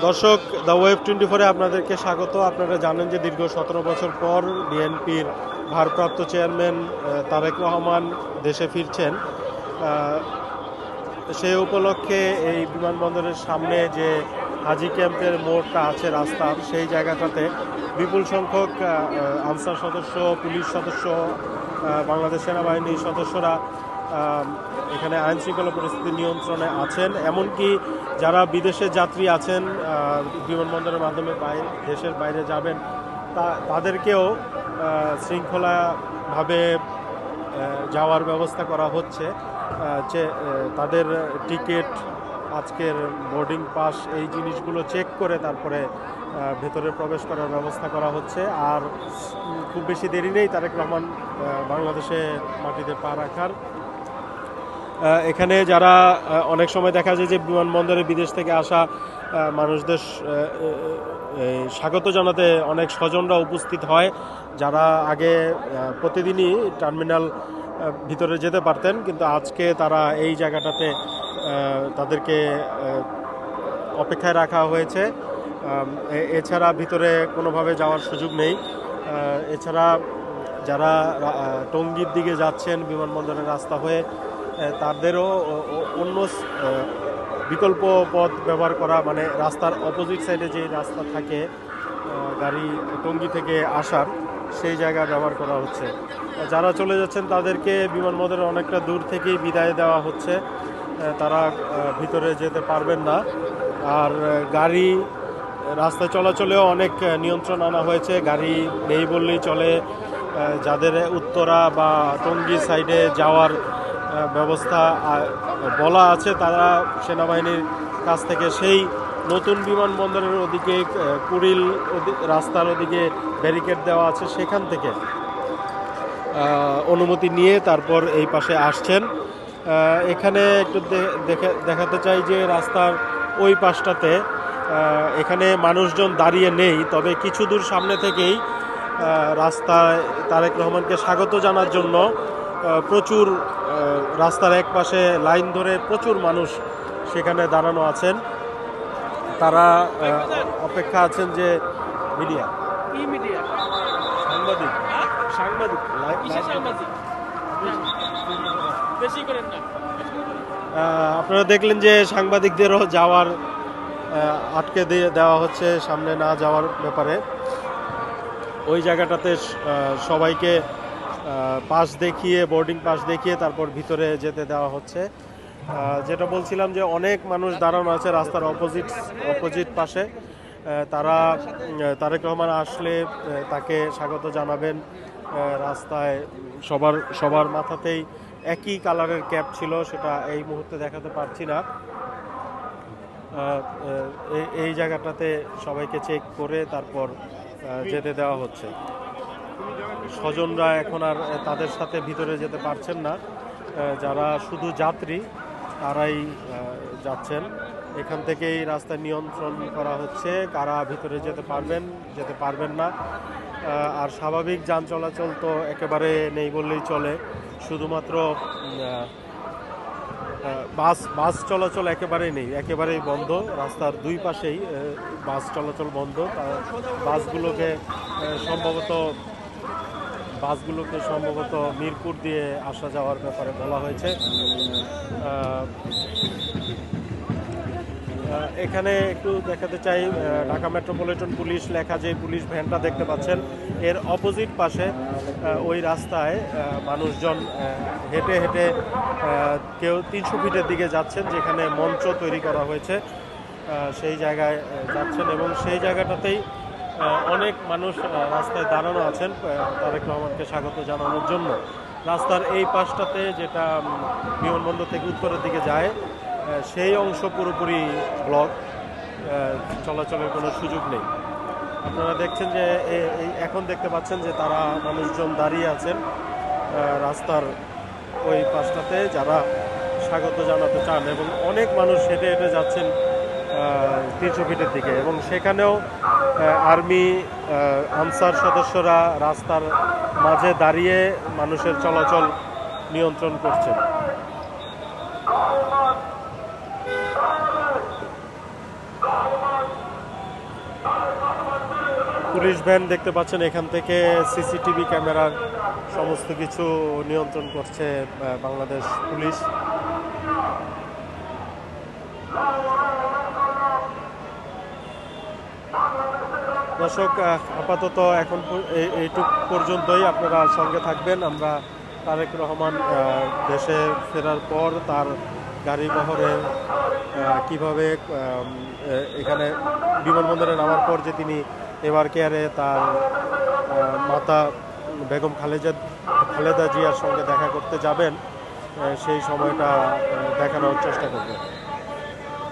দর্শক, the web 24-এ আপনাদেরকে স্বাগত। আপনারা জানেন যে দীর্ঘ 17 বছর পর বিএনপির ভারপ্রাপ্ত চেয়ারম্যান তারেক রহমান দেশে ফিরছেন। সেই উপলক্ষে এই বিমানবন্দরের সামনে যে হাজি ক্যাম্পের মোড়টা আছে রাস্তার, সেই জায়গাটাতে বিপুল সংখ্যক আনসার সদস্য, পুলিশ সদস্য, বাংলাদেশ সেনাবাহিনীর সদস্যরা এখানে আইন শৃঙ্খলা পরিস্থিতি নিয়ন্ত্রণে আছেন। এমনকি যারা বিদেশে যাত্রী আছেন, বিমানবন্দরের মাধ্যমে দেশের বাইরে যাবেন, তাদেরকেও শৃঙ্খলাভাবে যাওয়ার ব্যবস্থা করা হচ্ছে। তাদের টিকিট, আজকের বোর্ডিং পাস, এই জিনিসগুলো চেক করে তারপরে ভেতরে প্রবেশ করার ব্যবস্থা করা হচ্ছে। আর খুব বেশি দেরি নেই তারেক রহমান বাংলাদেশে মাটিতে পা রাখার। এখানে যারা অনেক সময় দেখা যায় যে বিমানবন্দরে বিদেশ থেকে আসা মানুষদের স্বাগত জানাতে অনেক স্বজনরা উপস্থিত হয়, যারা আগে প্রতিদিনই টার্মিনাল ভিতরে যেতে পারতেন, কিন্তু আজকে তারা এই জায়গাটাতে তাদেরকে অপেক্ষায় রাখা হয়েছে। এছাড়া ভিতরে কোনোভাবে যাওয়ার সুযোগ নেই। এছাড়া যারা টঙ্গীর দিকে যাচ্ছেন বিমানবন্দরের রাস্তা হয়ে, তাদেরও অন্য বিকল্প পথ ব্যবহার করা, মানে রাস্তার অপোজিট সাইডে যে রাস্তা থাকে গাড়ি টঙ্গী থেকে আসার, সেই জায়গা ব্যবহার করা হচ্ছে। যারা চলে যাচ্ছেন তাদেরকে বিমানবন্দরে অনেকটা দূর থেকেই বিদায় দেওয়া হচ্ছে, তারা ভিতরে যেতে পারবেন না। আর গাড়ি রাস্তায় চলাচলেও অনেক নিয়ন্ত্রণ আনা হয়েছে, গাড়ি নেই বললেই চলে। যাদের উত্তরা বা টঙ্গী সাইডে যাওয়ার ব্যবস্থা বলা আছে, তারা সেনাবাহিনীর কাছ থেকে সেই নতুন বিমানবন্দরের ওদিকে কুড়িল রাস্তার ওদিকে ব্যারিকেড দেওয়া আছে, সেখান থেকে অনুমতি নিয়ে তারপর এই পাশে আসছেন। এখানে একটু দেখাতে চাই যে রাস্তার ওই পাশটাতে এখানে মানুষজন দাঁড়িয়ে নেই, তবে কিছু দূর সামনে থেকেই রাস্তায় তারেক রহমানকে স্বাগত জানার জন্য প্রচুর রাস্তার এক পাশে লাইন ধরে প্রচুর মানুষ সেখানে দাঁড়ানো আছেন। তারা অপেক্ষা আছেন যে সাংবাদিক আপনারা দেখলেন যে সাংবাদিকদেরও যাওয়ার আটকে দেওয়া হচ্ছে সামনে না যাওয়ার ব্যাপারে। ওই জায়গাটাতে সবাইকে পাস দেখিয়ে, বোর্ডিং পাস দেখিয়ে তারপর ভিতরে যেতে দেওয়া হচ্ছে। যেটা বলছিলাম যে অনেক মানুষ দাঁড়ানো আছে রাস্তার অপোজিট পাশে। তারা তারেক রহমান আসলে তাকে স্বাগত জানাবেন। রাস্তায় সবার মাথাতেই একই কালারের ক্যাপ ছিল, সেটা এই মুহূর্তে দেখাতে পারছি না। এই জায়গাটাতে সবাইকে চেক করে তারপর যেতে দেওয়া হচ্ছে। স্বজনরা এখন আর তাদের সাথে ভিতরে যেতে পারছেন না, যারা শুধু যাত্রী তারাই যাচ্ছেন। এখান থেকেই রাস্তায় নিয়ন্ত্রণ করা হচ্ছে কারা ভিতরে যেতে পারবেন না। আর স্বাভাবিক যান চলাচল তো একেবারে নেই বললেই চলে। শুধুমাত্র বাস চলাচল একেবারেই নেই, একেবারেই বন্ধ। রাস্তার দুই পাশেই বাস চলাচল বন্ধ। বাসগুলোকে সম্ভবত মিরপুর দিয়ে আসা যাওয়ার ব্যাপারে বলা হয়েছে। এখানে একটু দেখাতে চাই, ঢাকা মেট্রোপলিটন পুলিশ লেখা যে পুলিশ ভ্যানটা দেখতে পাচ্ছেন, এর অপোজিট পাশে ওই রাস্তায় মানুষজন হেঁটে হেঁটে কেউ 300 ফিটের দিকে যাচ্ছেন, যেখানে মঞ্চ তৈরি করা হয়েছে, সেই জায়গায় যাচ্ছেন। এবং সেই জায়গাটাতেই অনেক মানুষ রাস্তায় দাঁড়ানো আছেন তারেক রহমানকে স্বাগত জানানোর জন্য। রাস্তার এই পাশটাতে, যেটা বিমানবন্দর থেকে উত্তরের দিকে যায়, সেই অংশ পুরোপুরি ব্লক, চলাচলের কোনো সুযোগ নেই। আপনারা দেখছেন যে এখন দেখতে পাচ্ছেন যে তারা মানুষজন দাঁড়িয়ে আছেন রাস্তার ওই পাশটাতে, যারা স্বাগত জানাতে চান। এবং অনেক মানুষ হেঁটে হেঁটে যাচ্ছেন 300 ফিটের দিকে, এবং সেখানেও আর্মি আনসার সদস্যরা রাস্তার মাঝে দাঁড়িয়ে মানুষের চলাচল নিয়ন্ত্রণ করছেন। পুলিশ ভ্যান দেখতে পাচ্ছেন, এখান থেকে সিসিটিভি ক্যামেরার সমস্ত কিছু নিয়ন্ত্রণ করছে বাংলাদেশ পুলিশ। দর্শক, আপাতত এখন এইটুক পর্যন্তই। আপনারা সঙ্গে থাকবেন। আমরা তারেক রহমান দেশে ফেরার পর তার গাড়ি বহরে কিভাবে এখানে বিমানবন্দরে নামার পর যে তিনি এবার কেয়ারে তার মাতা বেগম খালেদা জিয়ার সঙ্গে দেখা করতে যাবেন, সেই সময়টা দেখানোর চেষ্টা করবেন।